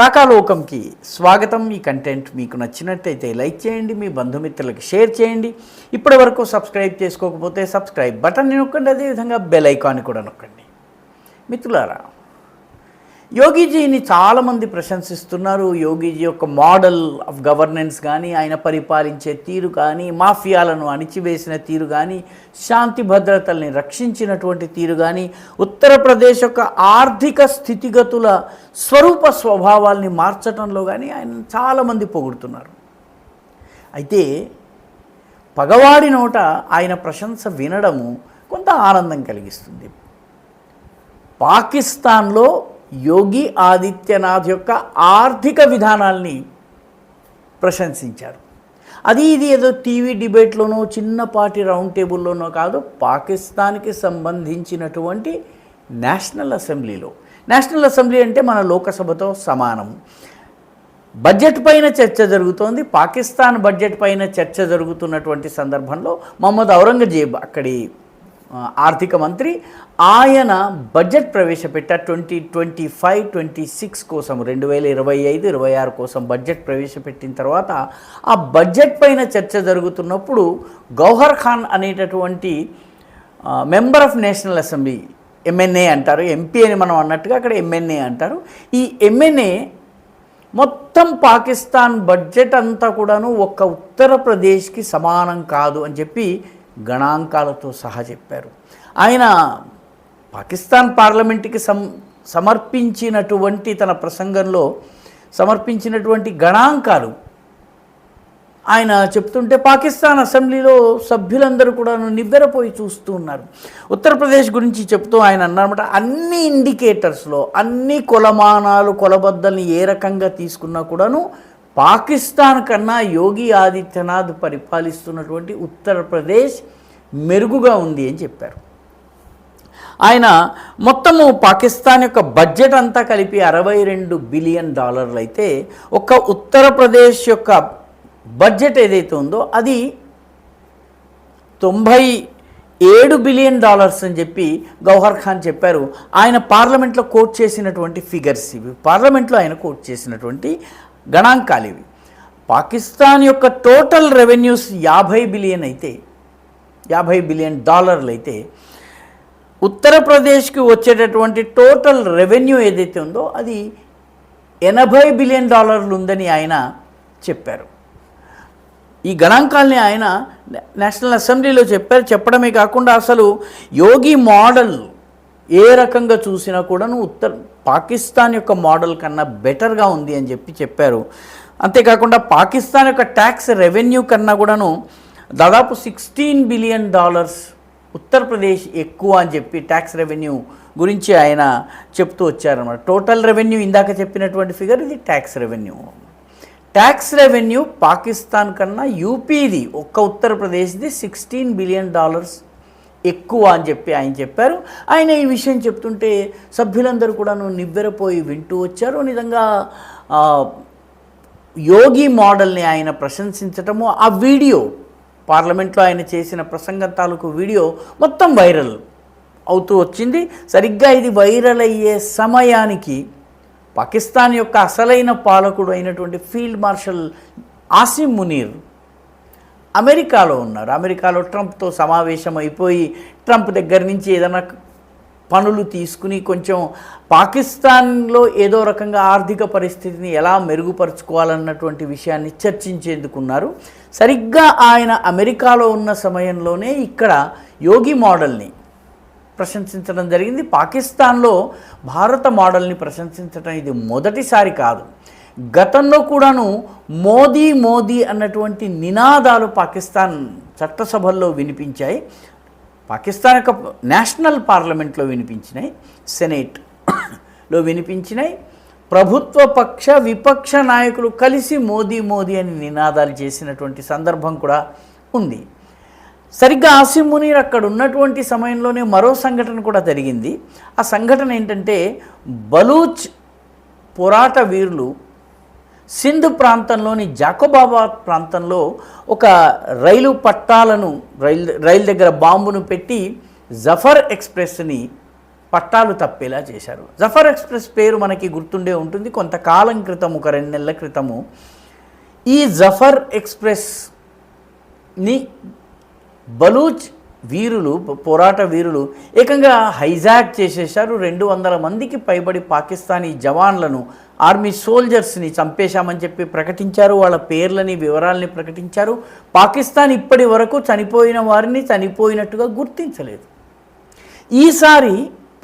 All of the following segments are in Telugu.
రాకా లోకంకి స్వాగతం. ఈ కంటెంట్ మీకు నచ్చినట్టయితే లైక్ చేయండి, మీ బంధుమిత్రులకు షేర్ చేయండి. ఇప్పటి వరకు సబ్స్క్రైబ్ చేసుకోకపోతే సబ్స్క్రైబ్ బటన్ని నొక్కండి, అదేవిధంగా బెల్ ఐకాన్ని కూడా నొక్కండి. మిత్రులారా, యోగిజీని చాలామంది ప్రశంసిస్తున్నారు. యోగిజీ యొక్క మోడల్ ఆఫ్ గవర్నెన్స్ కానీ, ఆయన పరిపాలించే తీరు కానీ, మాఫియాలను అణిచివేసిన తీరు కానీ, శాంతి భద్రతల్ని రక్షించినటువంటి తీరు కానీ, ఉత్తరప్రదేశ్ యొక్క ఆర్థిక స్థితిగతుల స్వరూప స్వభావాల్ని మార్చడంలో కానీ ఆయన చాలామంది పొగుడుతున్నారు. అయితే పగవాడి నోట ఆయన ప్రశంస వినడము కొంత ఆనందం కలిగిస్తుంది. పాకిస్తాన్లో యోగి ఆదిత్యనాథ్ యొక్క ఆర్థిక విధానాల్ని ప్రశంసించారు. ఇది ఏదో టీవీ డిబేట్లోనో చిన్నపాటి రౌండ్ టేబుల్లోనో కాదు, పాకిస్తాన్కి సంబంధించినటువంటి నేషనల్ అసెంబ్లీలో. నేషనల్ అసెంబ్లీ అంటే మన లోకసభతో సమానం. బడ్జెట్ పైన చర్చ జరుగుతోంది. పాకిస్తాన్ బడ్జెట్ పైన చర్చ జరుగుతున్నటువంటి సందర్భంలో మహమ్మద్ ఔరంగజేబ్ అక్కడి ఆర్థిక మంత్రి, ఆయన బడ్జెట్ ప్రవేశపెట్టారు. 2025-26 కోసం, 2025-26 కోసం బడ్జెట్ ప్రవేశపెట్టిన తర్వాత ఆ బడ్జెట్ పైన చర్చ జరుగుతున్నప్పుడు గౌహర్ ఖాన్ అనేటటువంటి member of national assembly, MNA అంటారు, ఎంపీ అని మనం అన్నట్టుగా అక్కడ ఎంఎన్ఏ అంటారు. ఈ ఎంఎన్ఏ మొత్తం పాకిస్తాన్ బడ్జెట్ అంతా కూడాను ఒక్క ఉత్తరప్రదేశ్కి సమానం కాదు అని చెప్పి గణాంకాలతో సహా చెప్పారు. ఆయన పాకిస్తాన్ పార్లమెంటుకి సమర్పించినటువంటి తన ప్రసంగంలో సమర్పించినటువంటి గణాంకాలు ఆయన చెప్తుంటే పాకిస్తాన్ అసెంబ్లీలో సభ్యులందరూ కూడా నివ్వెరపోయి చూస్తూ ఉన్నారు. ఉత్తరప్రదేశ్ గురించి చెప్తూ ఆయన అన్నారన్నమాట, అన్ని ఇండికేటర్స్లో, అన్ని కొలమానాలు కొలబద్దల్ని ఏ రకంగా తీసుకున్నా కూడాను పాకిస్తాన్ కన్నా యోగి ఆదిత్యనాథ్ పరిపాలిస్తున్నటువంటి ఉత్తరప్రదేశ్ మెరుగుగా ఉంది అని చెప్పారు. ఆయన మొత్తము పాకిస్తాన్ యొక్క బడ్జెట్ అంతా కలిపి $62 బిలియన్ అయితే, ఒక్క ఉత్తరప్రదేశ్ యొక్క బడ్జెట్ ఏదైతే ఉందో అది $97 బిలియన్ అని చెప్పి గౌహర్ ఖాన్ చెప్పారు. ఆయన పార్లమెంట్లో కోట్ చేసినటువంటి ఫిగర్స్ ఇవి. పార్లమెంట్లో ఆయన కోట్ చేసినటువంటి గణాంకాలు ఇవి. పాకిస్తాన్ యొక్క టోటల్ రెవెన్యూస్ $50 బిలియన్ అయితే, $50 బిలియన్ అయితే, ఉత్తరప్రదేశ్కి వచ్చేటటువంటి టోటల్ రెవెన్యూ ఏదైతే ఉందో అది $80 బిలియన్ ఉందని ఆయన చెప్పారు. ఈ గణాంకాల్ని ఆయన నేషనల్ అసెంబ్లీలో చెప్పడమే కాకుండా అసలు యోగి మోడల్ ఏ రకంగా చూసినా కూడాను పాకిస్తాన్ యొక్క మోడల్ కన్నా బెటర్గా ఉంది అని చెప్పారు. అంతేకాకుండా పాకిస్తాన్ యొక్క ట్యాక్స్ రెవెన్యూ కన్నా కూడాను దాదాపు $16 బిలియన్ ఉత్తరప్రదేశ్ ఎక్కువ అని చెప్పి ట్యాక్స్ రెవెన్యూ గురించి ఆయన చెప్తూ వచ్చారన్నమాట. టోటల్ రెవెన్యూ ఇందాక చెప్పినటువంటి ఫిగర్, ఇది tax revenue. Tax revenue Pakistan కన్నా యూపీది, ఒక్క ఉత్తరప్రదేశ్ది $16 బిలియన్ ఎక్కువ అని చెప్పి ఆయన చెప్పారు. ఆయన ఈ విషయం చెప్తుంటే సభ్యులందరూ కూడాను నివ్వెరపోయి వింటూ వచ్చారు. నిజంగా యోగి మోడల్ని ఆయన ప్రశంసించటము, ఆ వీడియో పార్లమెంట్లో ఆయన చేసిన ప్రసంగం తాలూకు వీడియో మొత్తం వైరల్ అవుతూ వచ్చింది. సరిగ్గా ఇది వైరల్ అయ్యే సమయానికి పాకిస్తాన్ యొక్క అసలైన పాలకుడు అయినటువంటి ఫీల్డ్ మార్షల్ ఆసిం మునీర్ అమెరికాలో ఉన్నారు. అమెరికాలో ట్రంప్తో సమావేశం అయిపోయి ట్రంప్ దగ్గర నుంచి ఏదైనా పనులు తీసుకుని కొంచెం పాకిస్తాన్లో ఏదో రకంగా ఆర్థిక పరిస్థితిని ఎలా మెరుగుపరుచుకోవాలన్నటువంటి విషయాన్ని చర్చించేందుకున్నారు. సరిగ్గా ఆయన అమెరికాలో ఉన్న సమయంలోనే ఇక్కడ యోగి మోడల్ని ప్రశంసించడం జరిగింది. పాకిస్తాన్లో భారత మోడల్ని ప్రశంసించడం ఇది మొదటిసారి కాదు. గతంలో కూడాను మోదీ మోదీ అన్నటువంటి నినాదాలు పాకిస్తాన్ చట్టసభల్లో వినిపించాయి. పాకిస్తాన్ యొక్క నేషనల్ పార్లమెంట్లో వినిపించినాయి, సెనేట్లో వినిపించినాయి. ప్రభుత్వ పక్ష విపక్ష నాయకులు కలిసి మోదీ మోదీ అని నినాదాలు చేసినటువంటి సందర్భం కూడా ఉంది. సరిగ్గా ఆసిం మునీర్ అక్కడ ఉన్నటువంటి సమయంలోనే మరో సంఘటన కూడా జరిగింది. ఆ సంఘటన ఏంటంటే, బలూచ్ పోరాట వీరులు సింధ్ ప్రాంతంలోని జాకోబాబాద్ ప్రాంతంలో ఒక రైలు పట్టాలను రైలు దగ్గర బాంబును పెట్టి జఫర్ ఎక్స్ప్రెస్ని పట్టాలు తప్పేలా చేశారు. జఫర్ ఎక్స్ప్రెస్ పేరు మనకి గుర్తుండే ఉంటుంది. కొంతకాలం క్రితం, ఒక 2 నెలల క్రితము ఈ జఫర్ ఎక్స్ప్రెస్ని బలూచ్ వీరులు, పోరాట వీరులు ఏకంగా హైజాక్ చేసేశారు. 200 మందికి పైబడి పాకిస్తానీ జవాన్లను, ఆర్మీ సోల్జర్స్ని చంపేశామని చెప్పి ప్రకటించారు. వాళ్ళ పేర్లని, వివరాలని ప్రకటించారు. పాకిస్తాన్ ఇప్పటి వరకు చనిపోయిన వారిని చనిపోయినట్టుగా గుర్తించలేదు. ఈసారి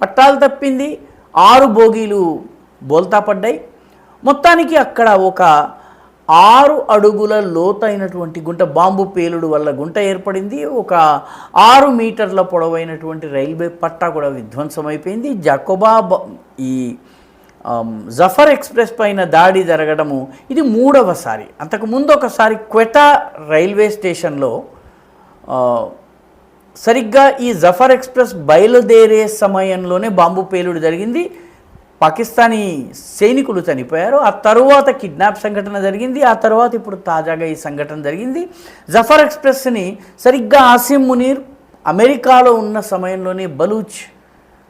పట్టాలు తప్పింది, 6 బోగీలు బోల్తా పడ్డాయి. మొత్తానికి అక్కడ ఒక 6 అడుగుల లోతైనటువంటి గుంట, బాంబు పేలుడు వల్ల గుంట ఏర్పడింది. ఒక 6 మీటర్ల పొడవైనటువంటి రైల్వే పట్టా కూడా విధ్వంసమైపోయింది. ఈ జఫర్ ఎక్స్ప్రెస్ పైన దాడి జరగడము ఇది 3వసారి. అంతకుముందు ఒకసారి క్వెటా రైల్వే స్టేషన్లో సరిగ్గా ఈ జఫర్ ఎక్స్ప్రెస్ బయలుదేరే సమయంలోనే బాంబు పేలుడు జరిగింది. పాకిస్తానీ సైనికులు చనిపోయారు. ఆ తరువాత కిడ్నాప్ సంఘటన జరిగింది. ఆ తర్వాత ఇప్పుడు తాజాగా ఈ సంఘటన జరిగింది. జఫర్ ఎక్స్ప్రెస్ని సరిగ్గా ఆసిమ్ మునీర్ అమెరికాలో ఉన్న సమయంలోనే బలూచ్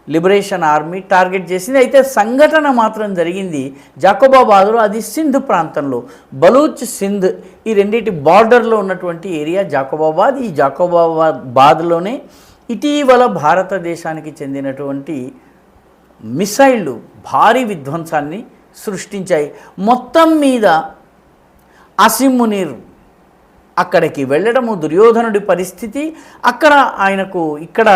లిబరేషన్ ఆర్మీ టార్గెట్ చేసింది. అయితే సంఘటన మాత్రం జరిగింది జాకోబాబాద్లో, అది సింధ్ ప్రాంతంలో. బలూచ్, సింధ్ ఈ రెండింటి బార్డర్లో ఉన్నటువంటి ఏరియా జాకోబాబాద్. ఈ జాకోబాబాద్లోనే ఇటీవల భారతదేశానికి చెందినటువంటి మిసైళ్ళు భారీ విధ్వంసాన్ని సృష్టించాయి. మొత్తం మీద ఆసిమ్ మునీర్ అక్కడికి వెళ్ళడము, దుర్యోధనుడి పరిస్థితి అక్కడ ఇక్కడ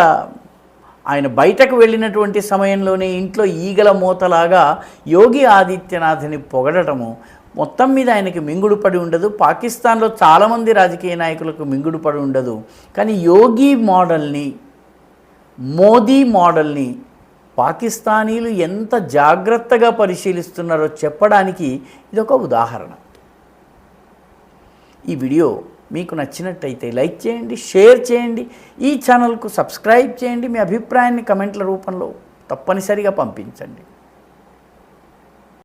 ఆయన బయటకు వెళ్ళినటువంటి సమయంలోనే ఇంట్లో ఈగల మూతలాగా యోగి ఆదిత్యనాథ్ని పొగడటము, మొత్తం మీద ఆయనకి మింగుడు పడి ఉండదు. పాకిస్తాన్లో చాలామంది రాజకీయ నాయకులకు మింగుడు పడి ఉండదు. కానీ యోగి మోడల్ని, మోదీ మోడల్ని పాకిస్తానీలు ఎంత జాగ్రత్తగా పరిశీలిస్తున్నారో చెప్పడానికి ఇదొక ఉదాహరణ. ఈ వీడియో మీకు నచ్చినట్టయితే లైక్ చేయండి, షేర్ చేయండి, ఈ ఛానల్కు సబ్స్క్రైబ్ చేయండి. మీ అభిప్రాయాన్ని కమెంట్ల రూపంలో తప్పనిసరిగా పంపించండి.